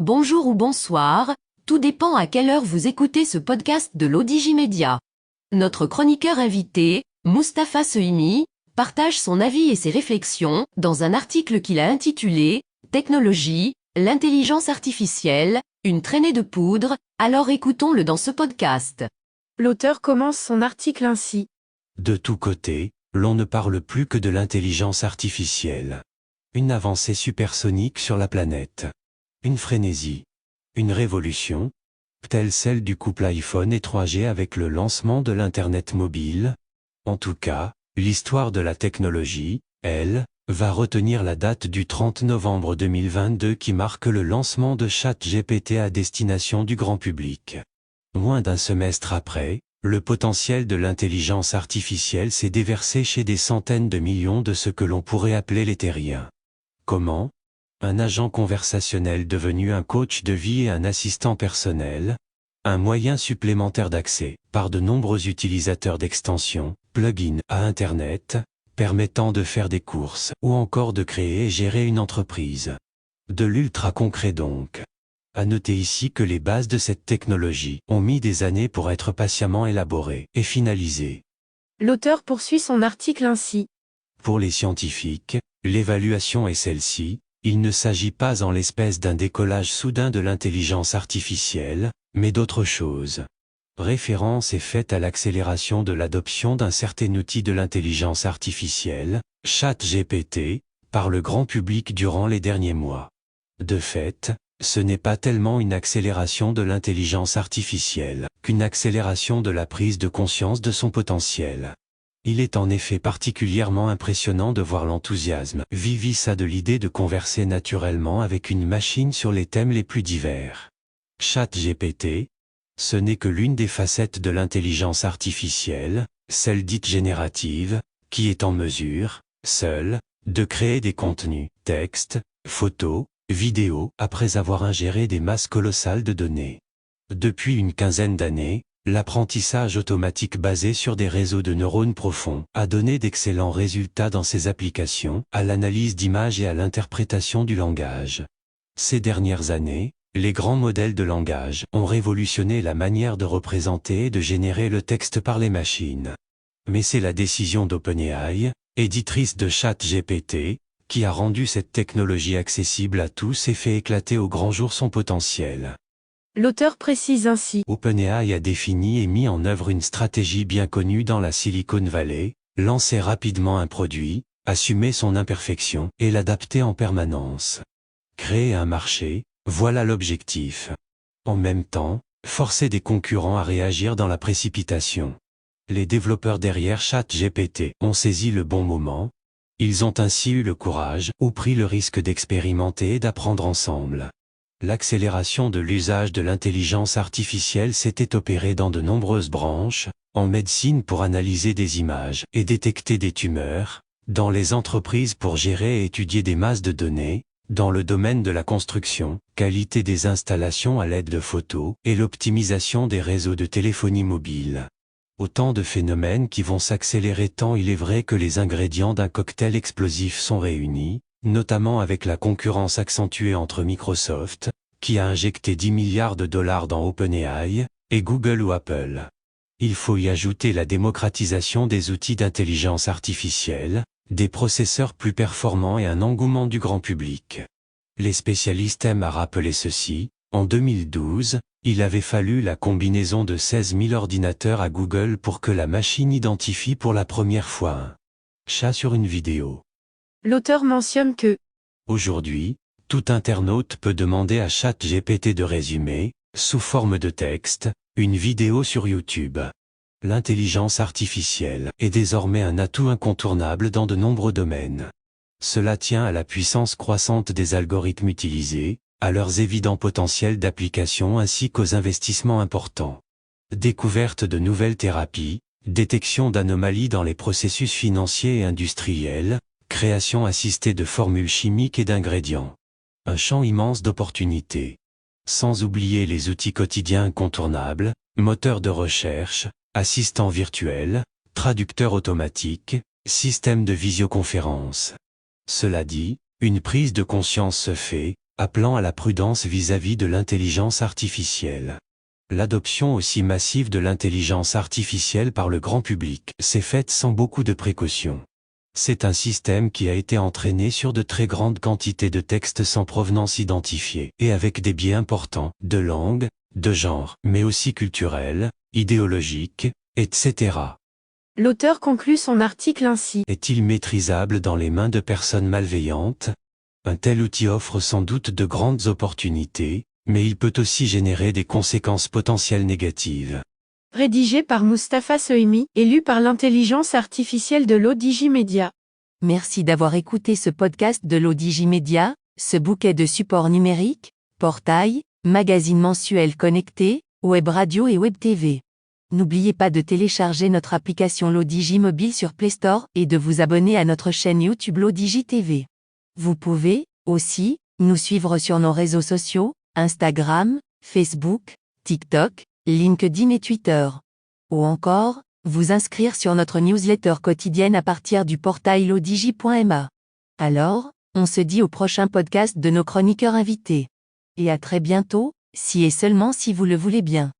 Bonjour ou bonsoir, tout dépend à quelle heure vous écoutez ce podcast de l'Odigimédia. Notre chroniqueur invité, Mustapha Sehimi, partage son avis et ses réflexions dans un article qu'il a intitulé « Technologie, l'intelligence artificielle, une traînée de poudre », alors écoutons-le dans ce podcast. L'auteur commence son article ainsi. De tous côtés, l'on ne parle plus que de l'intelligence artificielle. Une avancée supersonique sur la planète. Une frénésie. Une révolution, telle celle du couple iPhone et 3G avec le lancement de l'Internet mobile. En tout cas, l'histoire de la technologie, elle, va retenir la date du 30 novembre 2022 qui marque le lancement de ChatGPT à destination du grand public. Moins d'un semestre après, le potentiel de l'intelligence artificielle s'est déversé chez des centaines de millions de ce que l'on pourrait appeler les terriens. Comment ? Un agent conversationnel devenu un coach de vie et un assistant personnel, un moyen supplémentaire d'accès, par de nombreux utilisateurs d'extensions, plugins à Internet, permettant de faire des courses, ou encore de créer et gérer une entreprise. De l'ultra concret donc. À noter ici que les bases de cette technologie ont mis des années pour être patiemment élaborées et finalisées. L'auteur poursuit son article ainsi. Pour les scientifiques, l'évaluation est celle-ci. Il ne s'agit pas en l'espèce d'un décollage soudain de l'intelligence artificielle, mais d'autre chose. Référence est faite à l'accélération de l'adoption d'un certain outil de l'intelligence artificielle, ChatGPT, par le grand public durant les derniers mois. De fait, ce n'est pas tellement une accélération de l'intelligence artificielle, qu'une accélération de la prise de conscience de son potentiel. Il est en effet particulièrement impressionnant de voir l'enthousiasme vivissa de l'idée de converser naturellement avec une machine sur les thèmes les plus divers. ChatGPT, ce n'est que l'une des facettes de l'intelligence artificielle, celle dite générative, qui est en mesure, seule, de créer des contenus, textes, photos, vidéos, après avoir ingéré des masses colossales de données. Depuis une quinzaine d'années, l'apprentissage automatique basé sur des réseaux de neurones profonds a donné d'excellents résultats dans ses applications, à l'analyse d'images et à l'interprétation du langage. Ces dernières années, les grands modèles de langage ont révolutionné la manière de représenter et de générer le texte par les machines. Mais c'est la décision d'OpenAI, éditrice de ChatGPT, qui a rendu cette technologie accessible à tous et fait éclater au grand jour son potentiel. L'auteur précise ainsi. OpenAI a défini et mis en œuvre une stratégie bien connue dans la Silicon Valley, lancer rapidement un produit, assumer son imperfection et l'adapter en permanence. Créer un marché, voilà l'objectif. En même temps, forcer des concurrents à réagir dans la précipitation. Les développeurs derrière ChatGPT ont saisi le bon moment. Ils ont ainsi eu le courage ou pris le risque d'expérimenter et d'apprendre ensemble. L'accélération de l'usage de l'intelligence artificielle s'était opérée dans de nombreuses branches, en médecine pour analyser des images et détecter des tumeurs, dans les entreprises pour gérer et étudier des masses de données, dans le domaine de la construction, qualité des installations à l'aide de photos et l'optimisation des réseaux de téléphonie mobile. Autant de phénomènes qui vont s'accélérer tant il est vrai que les ingrédients d'un cocktail explosif sont réunis, notamment avec la concurrence accentuée entre Microsoft, qui a injecté 10 milliards de dollars dans OpenAI, et Google ou Apple. Il faut y ajouter la démocratisation des outils d'intelligence artificielle, des processeurs plus performants et un engouement du grand public. Les spécialistes aiment à rappeler ceci. En 2012, il avait fallu la combinaison de 16 000 ordinateurs à Google pour que la machine identifie pour la première fois un chat sur une vidéo. L'auteur mentionne que, aujourd'hui, tout internaute peut demander à ChatGPT de résumer, sous forme de texte, une vidéo sur YouTube. L'intelligence artificielle est désormais un atout incontournable dans de nombreux domaines. Cela tient à la puissance croissante des algorithmes utilisés, à leurs évidents potentiels d'application ainsi qu'aux investissements importants. Découverte de nouvelles thérapies, détection d'anomalies dans les processus financiers et industriels, création assistée de formules chimiques et d'ingrédients. Un champ immense d'opportunités. Sans oublier les outils quotidiens incontournables, moteurs de recherche, assistants virtuels, traducteurs automatiques, systèmes de visioconférence. Cela dit, une prise de conscience se fait, appelant à la prudence vis-à-vis de l'intelligence artificielle. L'adoption aussi massive de l'intelligence artificielle par le grand public s'est faite sans beaucoup de précautions. C'est un système qui a été entraîné sur de très grandes quantités de textes sans provenance identifiée et avec des biais importants, de langue, de genre, mais aussi culturels, idéologiques, etc. L'auteur conclut son article ainsi. Est-il maîtrisable dans les mains de personnes malveillantes? Un tel outil offre sans doute de grandes opportunités, mais il peut aussi générer des conséquences potentielles négatives. Rédigé par Mustapha Sohimi, et lu par l'intelligence artificielle de l'Odigimédia. Merci d'avoir écouté ce podcast de l'Odigimédia, ce bouquet de supports numériques, portail, magazine mensuel connecté, web radio et web TV. N'oubliez pas de télécharger notre application l'Odigi Mobile sur Play Store et de vous abonner à notre chaîne YouTube l'Odigi TV. Vous pouvez, aussi, nous suivre sur nos réseaux sociaux, Instagram, Facebook, TikTok, LinkedIn et Twitter. Ou encore, vous inscrire sur notre newsletter quotidienne à partir du portail lodigi.ma. Alors, on se dit au prochain podcast de nos chroniqueurs invités. Et à très bientôt, si et seulement si vous le voulez bien.